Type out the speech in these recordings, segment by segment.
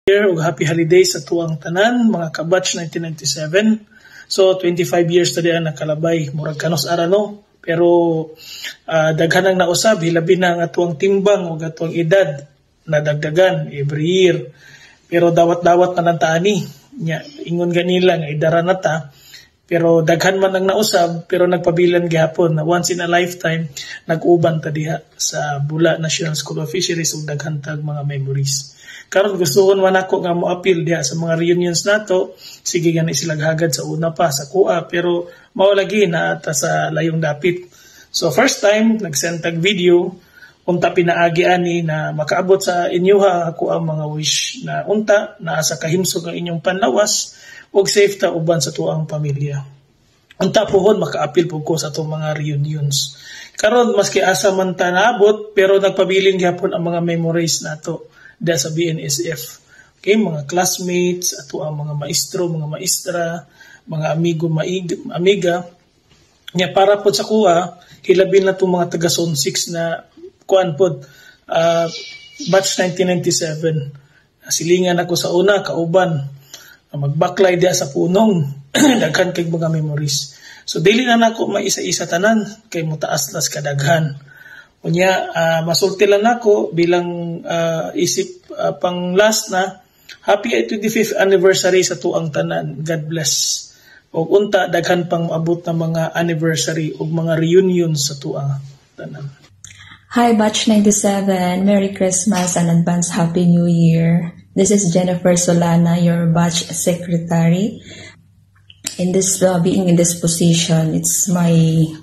Year ug happy holidays sa tuang tanan mga kabatch 1997. So 25 years na diyan nakalabay murag kanos ara no, pero daghan ang nausab hilabi na ang atuang timbang ug atuang edad nadagdagan every year. Pero dawat-dawat na nantaani nya ingon ganila nga idara na ta, pero daghan man ang nausab pero nagpabilan gihapon na once in a lifetime nag-uban ta diha sa Bula National School of Fisheries ug daghan tag mga memories. Karon gustuhon man ako nga mo appeal diha sa mga reunions nato, sige gani sila hagad sa una pa sa kuha, pero mao lagi na ata sa layong dapit. So first time nagsend tag video unta pinaagi ani na makaabot sa inyoha ako ang mga wish na unta naa sa kahimsog ang inyong panlawas ug safe ta uban sa tuang pamilya. Unta pohon maka-appeal po ko sa atong mga reunions. Karon maski asa man ta naabot pero nagpabilin gyapon ang mga memories nato da sa BNSF. Okay, mga classmates, ato ang mga maestro, mga maestra, mga amigo, amiga. Nya para po sa kuha, hilabin na itong mga taga Zone 6 na kuan po, batch 1997. Silingan ako sa una, kauban. Magbaklay diya sa punong, daghan kay mga memories. So, dili na nako maisa-isa tanan, kay mutaas-las kadaghan. Unya, masulti lang ako bilang isip pang last na happy 25th anniversary sa tuang tanan. God bless. O unta daghan pang maabot na mga anniversary o mga reunions sa tuang tanan. Hi Batch 97, Merry Christmas and advance Happy New Year. This is Jennifer Solana, your batch secretary. In this being in this position, it's my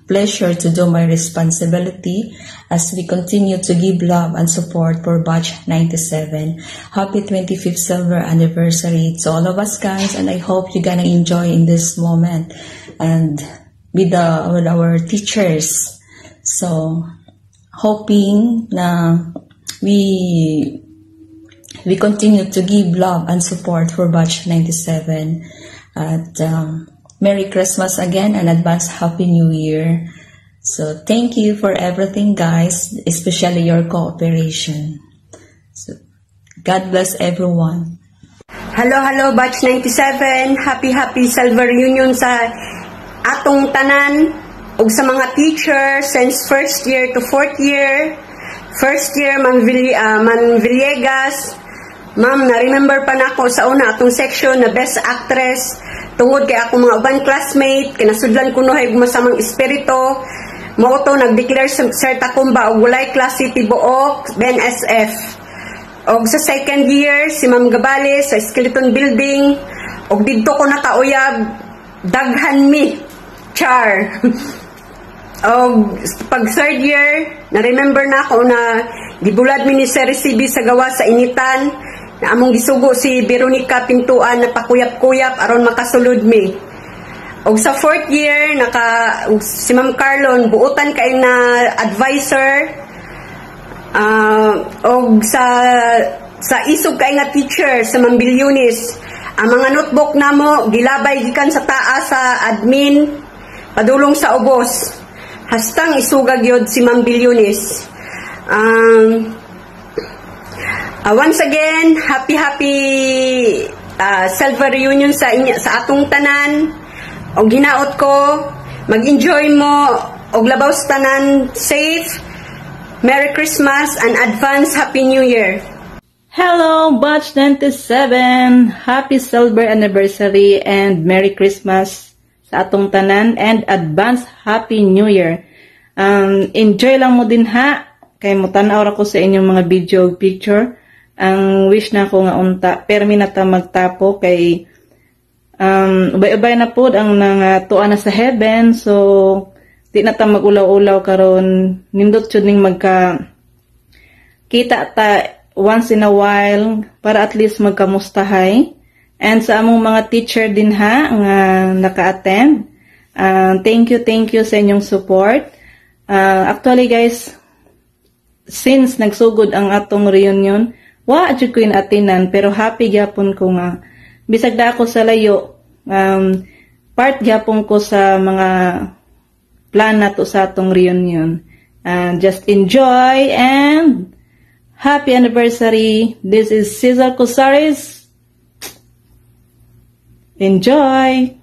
pleasure to do my responsibility as we continue to give love and support for batch 97. Happy 25th silver anniversary to all of us guys, and I hope you're gonna enjoy in this moment and with our teachers. So hoping na we continue to give love and support for batch 97. At Merry Christmas again and advance Happy New Year. So thank you for everything guys, especially your cooperation. So God bless everyone. Hello batch 97, happy silver reunion sa atong tanan ug sa mga teacher since first year to fourth year. First year Man Villegas. Ma'am, na-remember pa na ako sa una atong section na best actress tungod kay ako mga uban classmate kinasudlan kuno hay masamang espiritu mao to nag-declare Sir Takumba og walay klase tibuok BNSF. Og sa second year si Ma'am Gabales sa Skeleton Building og didto ko nakauyab daghan mi char. Og pag third year na-remember na ako na gibulad mi ni Sir CB sa gawa sa initan na among gisugo si Veronica Pintuan na pakuyap-kuyap aron makasulod mi. Og sa fourth year si Ma'am Carlon buotan kay na advisor og sa isog kay nga teacher sa Ma'am Bilyonis. Ang mga notebook namo gilabay gikan sa taas sa admin padulong sa ubos. Hastang isugag yod si Ma'am Bilyonis. Once again, happy silver reunion sa atong tanan. Og ginaot ko, mag-enjoy mo og labaw sa tanan, safe. Merry Christmas and advance Happy New Year. Hello, Batch 97. Happy silver anniversary and Merry Christmas sa atong tanan and advance Happy New Year. Enjoy lang mo din ha. Kay mutanaw ra ko sa inyong mga video picture. Ang wish na ko nga unta permi na ta magtapo kay ubay-ubay na pod ang tuan na sa heaven, so di na ta magulaw-ulaw karon nindot jud ning magka kita ta once in a while para at least magkamustahay. And sa among mga teacher din ha nga naka-attend, thank you sa inyong support. Actually guys, since nagsugod ang atong reunion, wa jud ko in-attenan pero happy gyapon ko nga bisag da ako sa layo, part gyapon ko sa mga plan nato sa atong reunion. Just enjoy and happy anniversary. This is Cesar Cosares. Enjoy!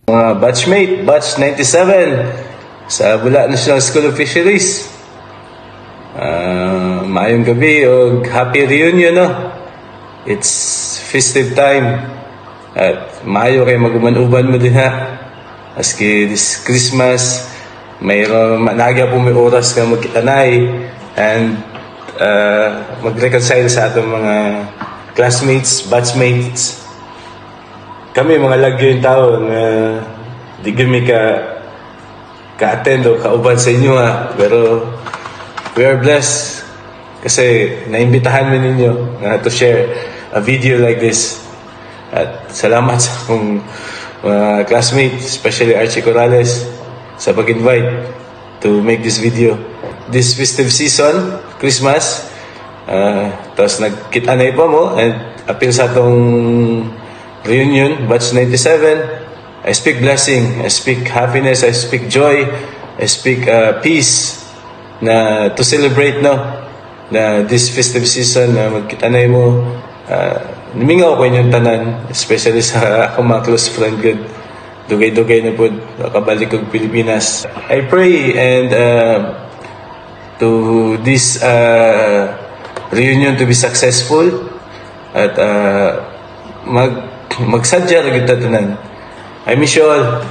Mga batchmate, batch 97 sa Bula National School of Fisheries. Maayong gabi o happy reunion, no? It's festive time. At maayo kayo maguman-uban mo din, ha? Aski this Christmas, mayroon managya po may oras ka magkitanay and mag-reconcile sa atong mga classmates, batchmates. Kami mga lagyo yung tao na di kami ka-attend o kauban sa inyo, ha. Pero we are blessed kasi naimbitahan mo ninyo to share a video like this. At salamat sa akong mga classmates, especially Archie Corrales, sa pag-invite to make this video. This festive season, Christmas, tapos nagkita-nay pa mo and appeal sa atong reunion, batch 97. I speak blessing, I speak happiness, I speak joy, I speak peace na to celebrate, no, na this festive season na magkita-nay mo. Nimingaw ko inyong tanan, especially sa akong mga close friend good. Dugay-dugay na po kabalik kong Pilipinas. I pray and to this reunion to be successful at magsadya lang yung tatanan. I miss you all.